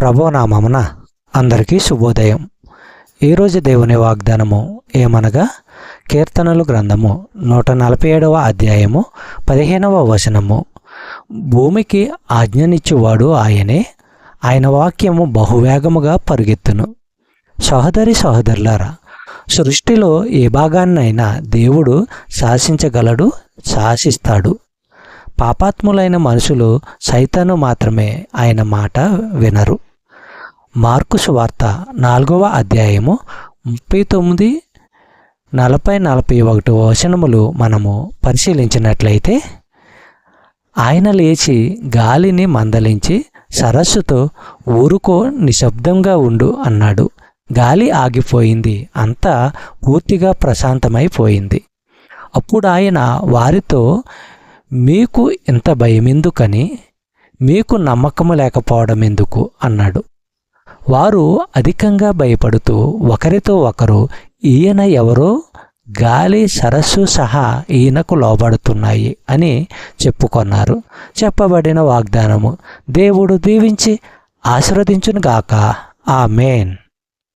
ప్రభునామమున అందరికీ శుభోదయం. ఈరోజు దేవుని వాగ్దానము ఏమనగా కీర్తనలు గ్రంథము 147వ అధ్యాయము 15వ వచనము. భూమికి ఆజ్ఞనిచ్చువాడు ఆయనే, ఆయన వాక్యము బహువేగముగా పరుగెత్తును. సహోదరి సహోదరులారా, సృష్టిలో ఏ భాగాన్నైనా దేవుడు శాసించగలడు, శాసిస్తాడు. పాపాత్ములైన మనుషులు సైతాను మాత్రమే ఆయన మాట వినరు. మార్కు సువార్త 4వ అధ్యాయము 39, 40, 41 వచనములు మనము పరిశీలించినట్లయితే, ఆయన లేచి గాలిని మందలించి సరస్సుతో ఊరుకో, నిశ్శబ్దంగా ఉండు అన్నాడు. గాలి ఆగిపోయింది, అంతా పూర్తిగా ప్రశాంతమైపోయింది. అప్పుడు ఆయన వారితో, మీకు ఇంత భయమెందుకని, మీకు నమ్మకము లేకపోవడం ఎందుకు అన్నాడు. వారు అధికంగా భయపడుతూ ఒకరితో ఒకరు, ఈయన ఎవరో, గాలి సరస్సు సహా ఈయనకు లోబడుతున్నాయి అని చెప్పుకొన్నారు. చెప్పబడిన వాగ్దానము దేవుడు దీవించి ఆశీర్వదించునుగాక. ఆమేన్.